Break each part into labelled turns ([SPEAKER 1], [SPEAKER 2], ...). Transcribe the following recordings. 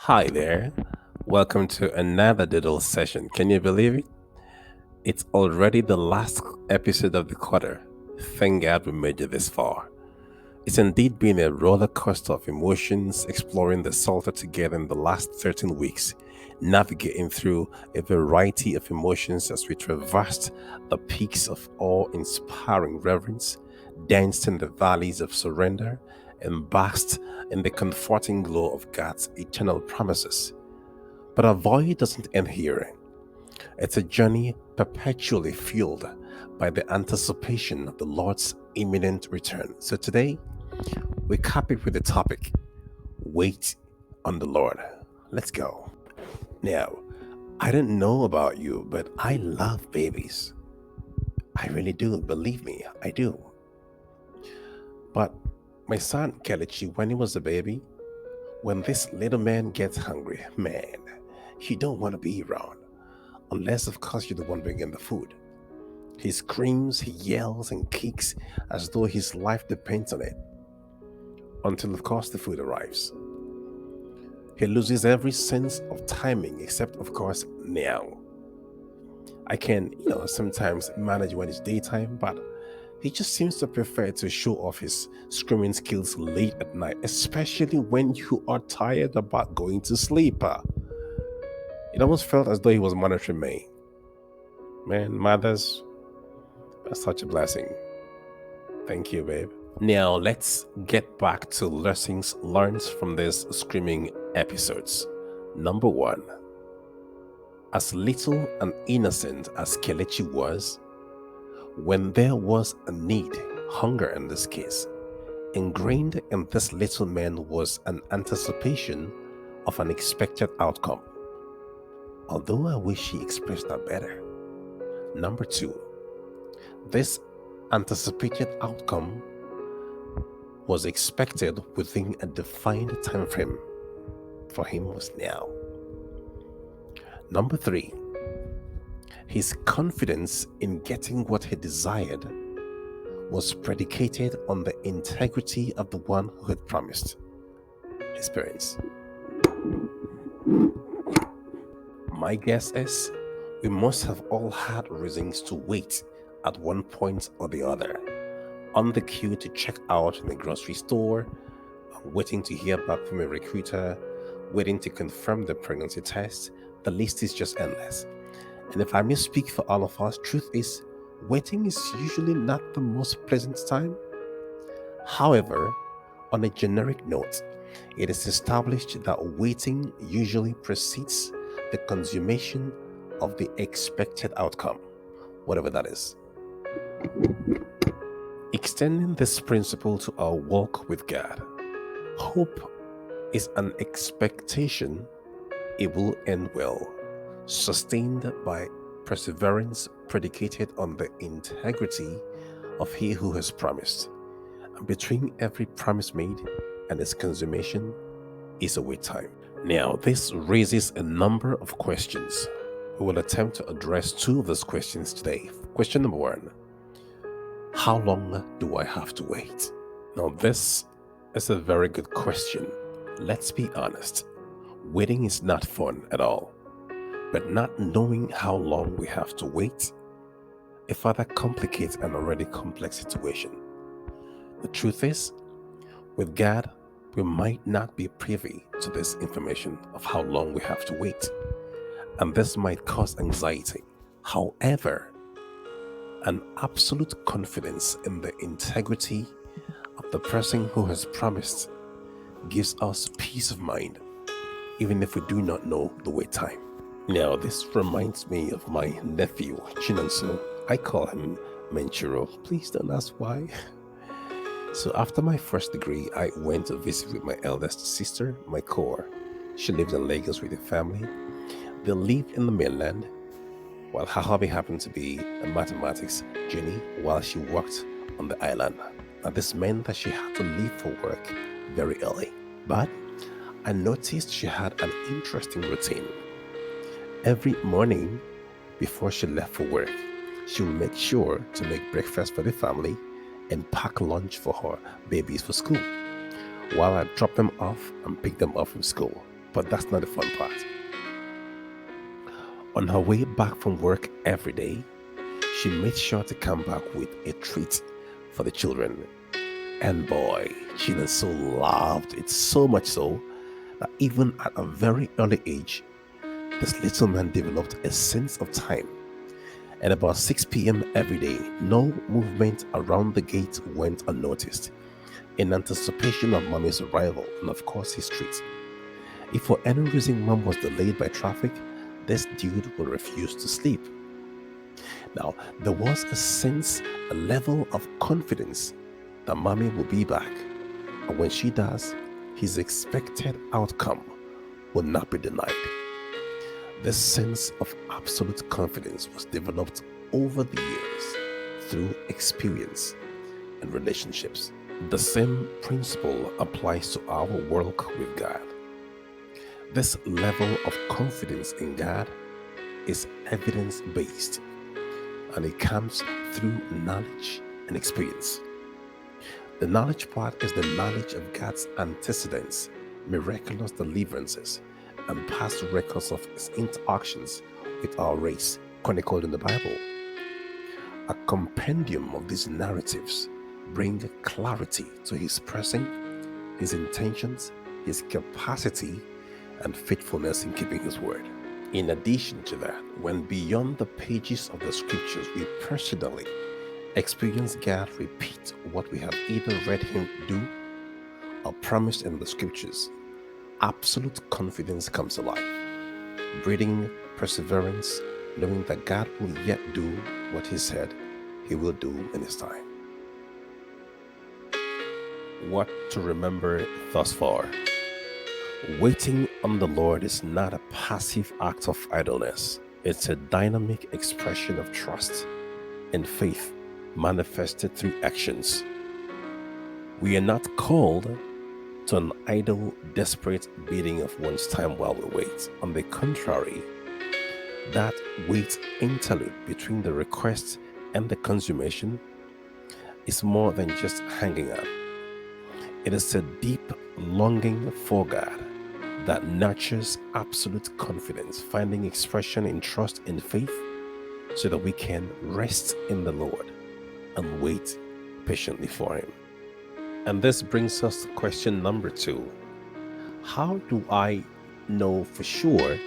[SPEAKER 1] Hi there. Welcome to another diddle session. Can you believe it? It's already the last episode of the quarter. Thank God we made it this far. It's indeed been a roller coaster of emotions, exploring the Psalter together in the last 13 weeks, navigating through a variety of emotions as we traversed the peaks of awe inspiring reverence, danced in the valleys of surrender, and basked in the comforting glow of God's eternal promises. But our voyage doesn't end here. It's a journey perpetually fueled by the anticipation of the Lord's imminent return. So today, we cap it with the topic Wait on the Lord. Let's go. Now, I don't know about you, but I love babies. I really do. Believe me, I do. But my son Kelechi, when he was a baby, when this little man gets hungry, man, you don't want to be around. Unless, of course, you're the one bringing the food. He screams, he yells, and kicks as though his life depends on it. Until, of course, the food arrives. He loses every sense of timing, except, of course, now. I can, sometimes manage when it's daytime, but he just seems to prefer to show off his screaming skills late at night, especially when you are tired about going to sleep. It almost felt as though he was monitoring me. Man, mothers, that's such a blessing. Thank you, babe. Now, let's get back to lessons learned from these screaming episodes. Number one, as little and innocent as Kelechi was, when there was a need, hunger in this case, ingrained in this little man was an anticipation of an expected outcome. Although I wish he expressed that better. Number two, this anticipated outcome was expected within a defined time frame. For him was now. Number three, his confidence in getting what he desired was predicated on the integrity of the one who had promised, his parents. My guess is we must have all had reasons to wait at one point or the other, on the queue to check out in the grocery store, waiting to hear back from a recruiter, waiting to confirm the pregnancy test. The list is just endless. And if I may speak for all of us, truth is, waiting is usually not the most pleasant time. However, on a generic note, it is established that waiting usually precedes the consummation of the expected outcome, whatever that is. Extending this principle to our walk with God, hope is an expectation it will end well, sustained by perseverance predicated on the integrity of he who has promised. And between every promise made and its consummation is a wait time. Now, this raises a number of questions. We will attempt to address two of those questions today. Question number one, how long do I have to wait? Now, this is a very good question. Let's be honest. Waiting is not fun at all. But not knowing how long we have to wait, it further complicates an already complex situation. The truth is, with God, we might not be privy to this information of how long we have to wait, and this might cause anxiety. However, an absolute confidence in the integrity of the person who has promised gives us peace of mind, even if we do not know the wait time. Now, this reminds me of my nephew, Chinonso. I call him Menchiro. Please don't ask why. So after my first degree, I went to visit with my eldest sister, my core. She lives in Lagos with her family. They live in the mainland, while her hobby happened to be a mathematics genie while she worked on the island. Now, this meant that she had to leave for work very early. But I noticed she had an interesting routine. Every morning, before she left for work, she would make sure to make breakfast for the family and pack lunch for her babies for school, while I drop them off and pick them up from school. But that's not the fun part. On her way back from work every day, she made sure to come back with a treat for the children. And boy, children so loved it, so much so that even at a very early age, this little man developed a sense of time. At about 6 p.m. every day, no movement around the gate went unnoticed, in anticipation of mommy's arrival and, of course, his treat. If for any reason mom was delayed by traffic, this dude would refuse to sleep. Now, there was a sense, a level of confidence that mommy will be back. And when she does, his expected outcome will not be denied. This sense of absolute confidence was developed over the years through experience and relationships. The same principle applies to our walk with God. This level of confidence in God is evidence-based, and it comes through knowledge and experience. The knowledge part is the knowledge of God's antecedents, miraculous deliverances, and past records of his interactions with our race, chronicled in the Bible. A compendium of these narratives bring clarity to his presence, his intentions, his capacity, and faithfulness in keeping his word. In addition to that, when beyond the pages of the scriptures, we personally experience God repeat what we have either read him do or promised in the scriptures, absolute confidence comes alive, breeding perseverance, knowing that God will yet do what he said he will do in his time. What to remember thus far. Waiting on the Lord is not a passive act of idleness. It's a dynamic expression of trust and faith manifested through actions. We are not called to an idle, desperate beating of one's time while we wait. On the contrary, that wait interlude between the request and the consummation is more than just hanging out. It is a deep longing for God that nurtures absolute confidence, finding expression in trust and faith so that we can rest in the Lord and wait patiently for him. And this brings us to question number 2. How do I know for sure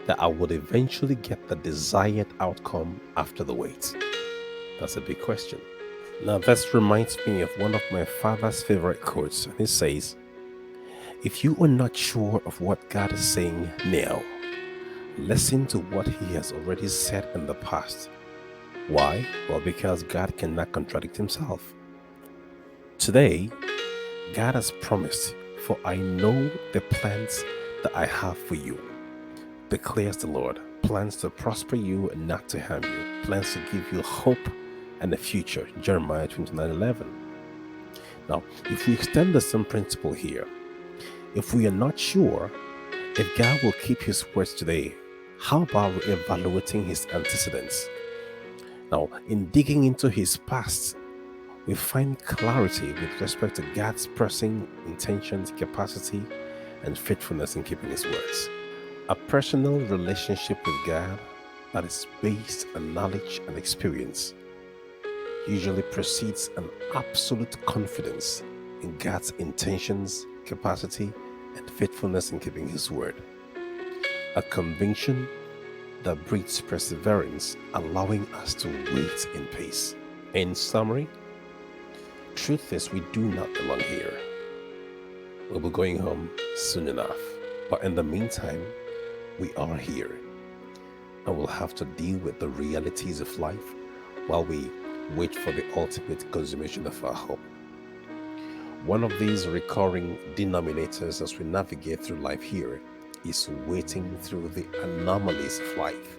[SPEAKER 1] that I would eventually get the desired outcome after the wait? That's a big question. Now, this reminds me of one of my father's favorite quotes. And it says, if you are not sure of what God is saying now, listen to what he has already said in the past. Why? Well, because God cannot contradict himself. Today, God has promised, for I know the plans that I have for you, declares the Lord. Plans to prosper you and not to harm you. Plans to give you hope and a future. Jeremiah 29:11. Now, if we extend the same principle here, if we are not sure if God will keep his words today, how about evaluating his antecedents? Now, in digging into his past, we find clarity with respect to God's pressing intentions, capacity, and faithfulness in keeping his words. A personal relationship with God that is based on knowledge and experience usually precedes an absolute confidence in God's intentions, capacity, and faithfulness in keeping his word. A conviction that breeds perseverance, allowing us to wait in peace. In summary, truth is we do not belong here. We'll be going home soon enough. But in the meantime, we are here. And we'll have to deal with the realities of life while we wait for the ultimate consummation of our hope. One of these recurring denominators as we navigate through life here is waiting through the anomalies of life,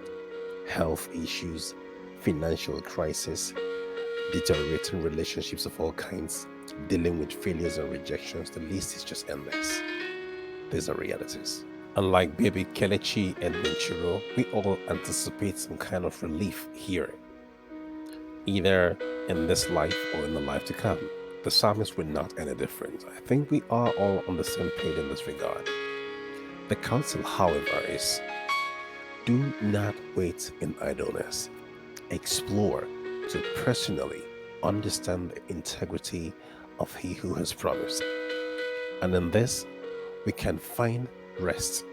[SPEAKER 1] health issues, financial crisis, deteriorating relationships of all kinds, dealing with failures and rejections. The list is just endless. These are realities. Unlike baby Kelechi and Minchiro, we all anticipate some kind of relief here, either in this life or in the life to come. The psalmist were not any different. I think we are all on the same page in this regard. The counsel, however, is do not wait in idleness. Explore to personally understand the integrity of He who has promised. And in this, we can find rest,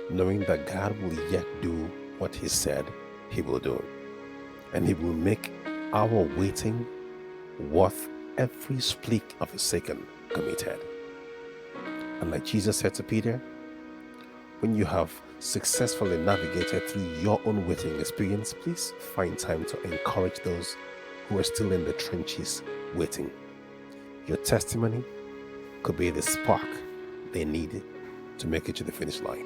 [SPEAKER 1] knowing that God will yet do what He said He will do. And He will make our waiting worth every split of a second committed. And like Jesus said to Peter, when you have successfully navigated through your own waiting experience, please find time to encourage those who are still in the trenches waiting. Your testimony could be the spark they need to make it to the finish line.